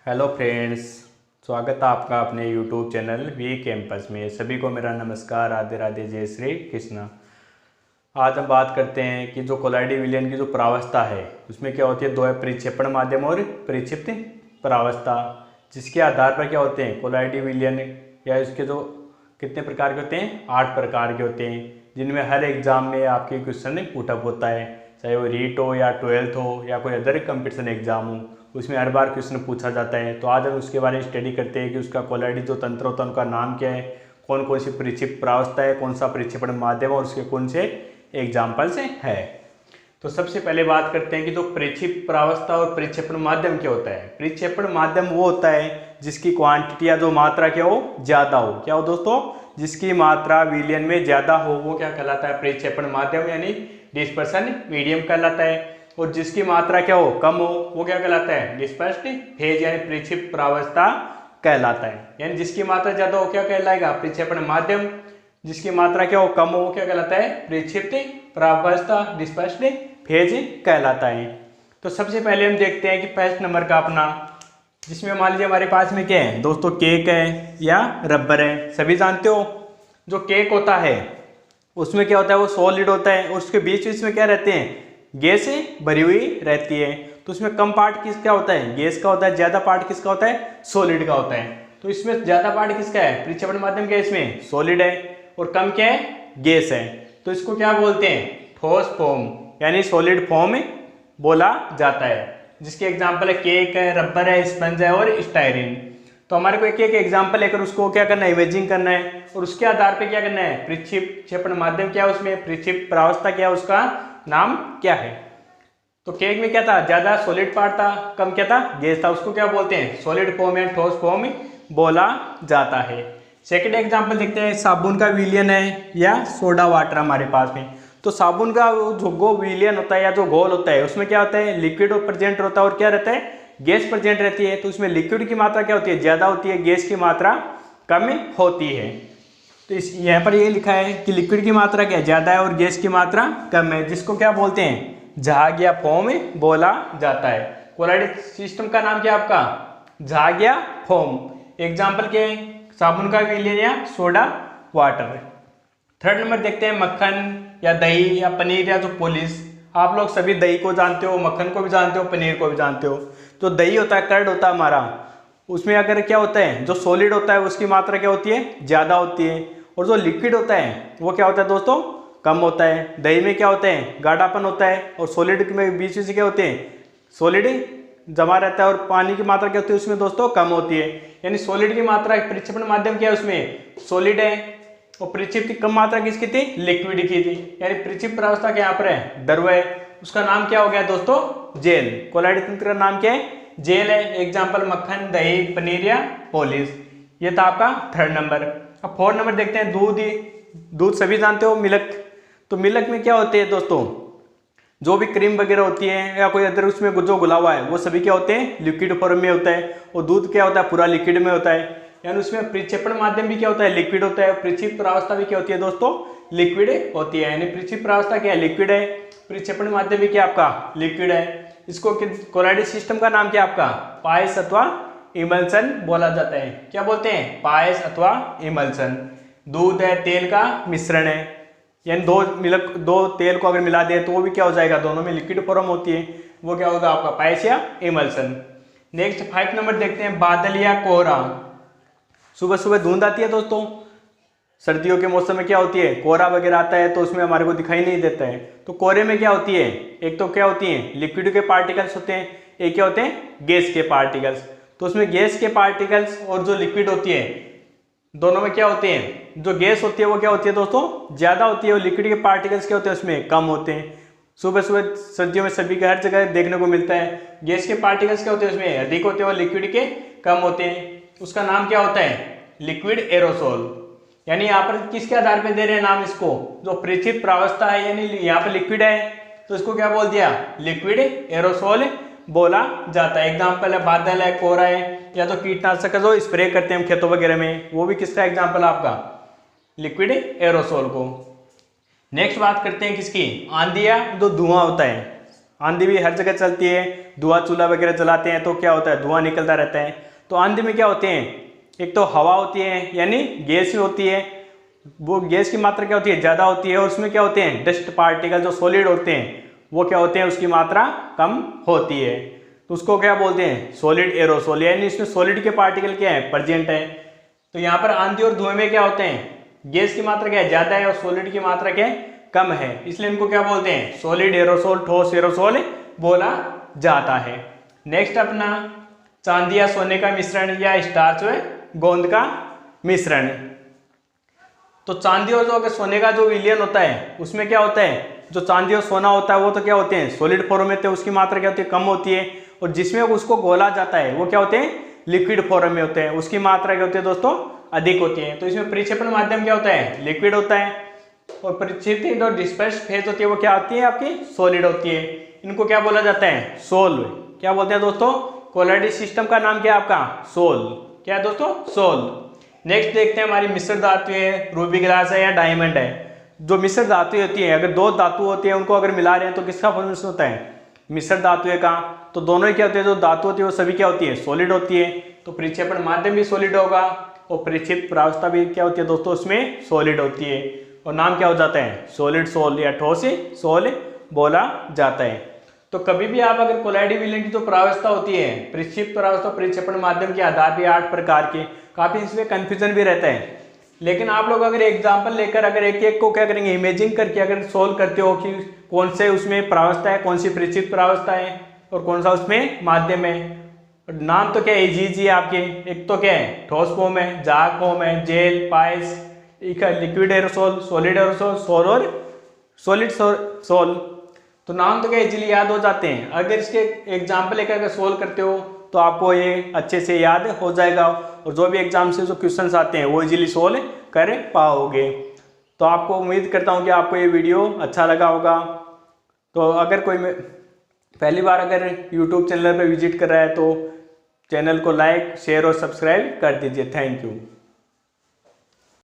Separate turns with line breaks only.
Hello friends, स्वागत है आपका अपने यूट्यूब चैनल वी कैंपस में। सभी को मेरा नमस्कार, राधे राधे, जय श्री कृष्णा। आज हम बात करते हैं कि जो कोलाइडी विलयन की जो प्रावस्था है उसमें क्या होती है, दो है, परिक्षेपण माध्यम और परिक्षिप्त प्रावस्था, जिसके आधार पर क्या होते हैं कोलाइडी विलयन या इसके जो कितने प्रकार के होते हैं, 8 प्रकार के होते हैं, जिनमें हर एग्जाम में आपके क्वेश्चन पुटअप होता है, चाहे वो रीट हो या 12th हो या कोई अदर कंपटीशन एग्जाम हो, उसमें हर बार क्वेश्चन पूछा जाता है। तो आज हम उसके बारे में स्टडी करते हैं कि उसका कोलाइडी जो तंत्र होता है उनका नाम क्या है, कौन कौन सी परिक्षेप प्रावस्था है, कौन सा परिक्षेपण माध्यम और उसके कौन से एग्जाम्पल्स है। तो सबसे पहले बात करते हैं कि जो परिक्षेप प्रावस्था और परिक्षेपण माध्यम क्या होता है। परिक्षेपण माध्यम वो होता है जिसकी क्वांटिटी या जो मात्रा क्या हो, ज़्यादा हो। क्या हो दोस्तों, जिसकी मात्रा विलयन में ज़्यादा हो वो क्या कहलाता है, परिक्षेपण माध्यम यानी डिस्पर्सन मीडियम कहलाता है। और जिसकी मात्रा क्या हो, कम हो, वो क्या कहलाता है, डिस्पर्स्ड फेज यानी परिक्षेप प्रावस्था कहलाता है। यानी जिसकी मात्रा ज्यादा हो क्या कहलाएगा, परिक्षेपण माध्यम। जिसकी मात्रा क्या हो, कम हो, वो क्या कहलाता है, परिक्षिप्त प्रावस्था डिस्पर्स्ड फेज कहलाता है। तो सबसे पहले हम देखते हैं कि फर्स्ट नंबर का अपना, जिसमें मान लीजिए हमारे पास में क्या है दोस्तों, केक है या रबर है। सभी जानते हो जो केक होता है उसमें क्या होता है, वो सॉलिड होता है और उसके बीच बीच में क्या रहते हैं, गैस भरी हुई रहती है। तो उसमें कम पार्ट किसका होता है, गैस का होता है, ज्यादा पार्ट किसका होता है, सॉलिड का होता है। तो इसमें ज्यादा पार्ट किसका है, परिक्षेपण माध्यम क्या है, इसमें सॉलिड है, और कम क्या है, गैस है। तो इसको क्या बोलते हैं, ठोस फॉर्म यानी सॉलिड फॉर्म बोला जाता है। जिसके एग्जाम्पल है केक है, रबर है, स्पंज है और स्टायरीन। तो हमारे को एक एक एग्जाम्पल लेकर उसको क्या करना है, इमेजिंग करना है, और उसके आधार पर क्या करना है, परिक्षेपण माध्यम क्या है, उसमें परिक्षेप प्रावस्था क्या है, उसका नाम क्या है। तो केक में क्या था, ज्यादा सॉलिड पार्ट था, कम क्या था, गैस था, उसको क्या बोलते हैं, सॉलिड फॉर्म या ठोस फॉर्म बोला जाता है। सेकंड एग्जांपल देखते हैं, साबुन का विलयन है या सोडा वाटर हमारे पास में। तो साबुन का जो विलयन होता है या जो घोल होता है उसमें क्या होता है, लिक्विड प्रेजेंट होता है और क्या रहता है, गैस प्रेजेंट रहती है। तो उसमें लिक्विड की मात्रा क्या होती है, ज्यादा होती है, गैस की मात्रा कम होती है। तो इस यहाँ पर ये लिखा है कि लिक्विड की मात्रा क्या ज़्यादा है और गैस की मात्रा कम है, जिसको क्या बोलते हैं, झाग या फॉर्म बोला जाता है। कोलाइडी सिस्टम का नाम क्या है आपका, झाग या फॉर्म। एग्जाम्पल क्या है, साबुन का विलयन या सोडा वाटर। थर्ड नंबर देखते हैं, मक्खन या दही या पनीर या जो पॉलिश। आप लोग सभी दही को जानते हो, मक्खन को भी जानते हो, पनीर को भी जानते हो। तो दही होता है, कर्ड होता है हमारा, उसमें अगर क्या होता है, जो सॉलिड होता है उसकी मात्रा क्या होती है, ज़्यादा होती है, और जो लिक्विड होता है वो क्या होता है दोस्तों, कम होता है। दही में क्या होता है, गाढ़ापन होता है, और सॉलिड में बीच में से क्या होते हैं, सॉलिड जमा रहता है, और पानी की मात्रा क्या होती है उसमें दोस्तों, कम होती है। यानी सॉलिड की मात्रा परिक्षेपण माध्यम क्या है, उसमें सॉलिड है, और परिक्षेप की कम मात्रा किसकी थी, लिक्विड की थी। यानी परिक्षेप प्रावस्था क्या यहाँ पर है, द्रव है, उसका नाम क्या हो गया दोस्तों, जेल। कोलाइडी तंत्र का नाम क्या है, जेल है। एग्जाम्पल मक्खन, दही, पनीर या पॉलिश। ये था आपका थर्ड नंबर। अब फोर्थ नंबर देखते हैं, दूध। दूध सभी जानते हो, मिल्क। तो मिल्क में क्या होते हैं दोस्तों, जो भी क्रीम वगैरह होती है या कोई अदर उसमें जो घुला हुआ है वो सभी क्या होते हैं, लिक्विड फॉर्म में होता है, और दूध क्या होता है, पूरा लिक्विड में होता है। यानी उसमें परिक्षेपण माध्यम भी क्या होता है, लिक्विड होता है, परिक्षेप प्रावस्था भी क्या होती है दोस्तों, लिक्विड होती है। यानी परिक्षेप प्रावस्था क्या है, लिक्विड है, परिक्षेपण माध्यम भी क्या आपका, लिक्विड है। इसको कोलाइडी सिस्टम का नाम क्या आपका, पायस अथवा इमल्सन बोला जाता है। क्या बोलते हैं, पायस अथवा इमल्सन। दूध है, तेल का मिश्रण है, यानी दो तेल को अगर मिला दे तो वो भी क्या हो जाएगा, दोनों में लिक्विड फॉर्म होती है, वो क्या होगा आपका, पायस या इमल्सन। नेक्स्ट 5 नंबर देखते हैं, बादल या कोहरा। सुबह सुबह धुंध आती है दोस्तों, सर्दियों के मौसम में क्या होती है, कोहरा वगैरह आता है, तो उसमें हमारे को दिखाई नहीं देता है। तो कोहरे में क्या होती है, एक तो क्या होती है, लिक्विड के पार्टिकल्स होते हैं, एक क्या होते हैं, गैस के पार्टिकल्स। तो उसमें गैस के पार्टिकल्स और जो लिक्विड होती है दोनों में क्या होते हैं, जो गैस होती है वो क्या होती है दोस्तों, ज्यादा होती है, और लिक्विड के पार्टिकल्स क्या होते हैं, उसमें कम होते हैं। सुबह सुबह सर्दियों में सभी के हर जगह देखने को मिलता है। गैस के पार्टिकल्स क्या होते हैं, उसमें अधिक होते हैं, और लिक्विड के कम होते हैं। उसका नाम क्या होता है, लिक्विड एरोसोल। यानी यहाँ पर किसके आधार पर दे रहे हैं नाम इसको, जो परिक्षेप प्रावस्था है, यानी यहाँ पर लिक्विड है तो इसको क्या बोल दिया, लिक्विड एरोसोल बोला जाता है। एग्जाम्पल है, बादल है, कोहरा है, या तो कीटनाशक जो स्प्रे करते हैं हम खेतों वगैरह में, वो भी किसका एग्जाम्पल आपका, लिक्विड एरोसोल को। नेक्स्ट बात करते हैं किसकी, आंधी या जो धुआं होता है। आंधी भी हर जगह चलती है, धुआं चूल्हा वगैरह जलाते हैं तो क्या होता है, धुआं निकलता रहता है। तो आंधी में क्या होते हैं, एक तो हवा होती है यानी गैस होती है, वो गैस की मात्रा क्या होती है, ज़्यादा होती है, और उसमें क्या होते हैं, डस्ट पार्टिकल जो सॉलिड होते हैं वो क्या होते हैं, उसकी मात्रा कम होती है। तो उसको क्या बोलते हैं, सॉलिड एरोसोल, यानी इसमें सॉलिड के पार्टिकल क्या है, प्रेजेंट है। तो यहाँ पर आंधी और धुएं में क्या होते हैं, गैस की मात्रा क्या है, ज़्यादा है, और सॉलिड की मात्रा क्या है, कम है, इसलिए इनको क्या बोलते हैं, सॉलिड एरोसोल, ठोस एरोसोल बोला जाता है। नेक्स्ट अपना चांदी या सोने का मिश्रण या स्टार्च व गोंद का मिश्रण। तो चांदी और जो अगर सोने का जो विलयन होता है उसमें क्या होता है, जो चांदी और सोना होता है वो तो क्या होते हैं, सॉलिड फॉर्म में, तो उसकी मात्रा क्या होती है, कम होती है, और जिसमें उसको घोला जाता है वो क्या होते हैं, लिक्विड फॉर्म में होते हैं, उसकी मात्रा क्या होती है दोस्तों, अधिक होती है। तो इसमें परिक्षेपण माध्यम क्या होता है, लिक्विड होता है, और परिक्षेपित और डिस्पर्स फेज होती है वो क्या होती है, आपकी सॉलिड होती है। इनको क्या बोला जाता है, सोल। क्या बोलते हैं दोस्तों, कोलॉइडल सिस्टम का नाम क्या है आपका, सोल। क्या है दोस्तों, सोल। नेक्स्ट देखते हैं हमारी मिश्र धातु है, रूबी ग्लास है या डायमंड है। जो मिश्र धातु होती है, अगर दो धातु होती है उनको अगर मिला रहे हैं तो किसका फॉर्मेशन होता है, मिश्र धातु का। तो दोनों ही क्या होते हैं, जो धातु होती है वो सभी क्या होती है, सॉलिड होती है। तो परिक्षेपण माध्यम भी सॉलिड होगा, और परिक्षेपित प्रावस्था भी क्या होती है दोस्तों, उसमें सॉलिड होती है, और नाम क्या हो जाता है, सॉलिड सोल या ठोस सोल बोला जाता है। तो कभी भी आप अगर कोलाइडी विलयन की जो प्रावस्था होती है, परिक्षेपित प्रावस्था, परिक्षेपण माध्यम के आधार पर 8 प्रकार के, काफी इसमें कंफ्यूजन भी रहता है। लेकिन आप लोग अगर एग्जाम्पल लेकर अगर एक एक को क्या करेंगे, इमेजिंग करके अगर सोल्व करते हो कि कौन से उसमें प्रावस्था है, कौन सी परिक्षेपित प्रावस्था है, और कौन सा उसमें माध्यम है। नाम तो क्या है, इजी है आपके। एक तो क्या है, ठोस फॉर्म है, जाग फॉर्म है, जेल, पाइस, liquid aerosol, solid aerosol, sol और सॉलिड सोल। तो नाम तो क्या इजीली याद हो जाते हैं। अगर इसके एग्जाम्पल लेकर अगर सोल्व करते हो तो आपको ये अच्छे से याद हो जाएगा, और जो भी एग्जाम से जो क्वेश्चंस आते हैं वो इजीली सोल्व कर पाओगे। तो आपको उम्मीद करता हूँ कि आपको ये वीडियो अच्छा लगा होगा। तो अगर कोई पहली बार अगर YouTube चैनल पर विजिट कर रहा है तो चैनल को लाइक, शेयर और सब्सक्राइब कर दीजिए। Thank you.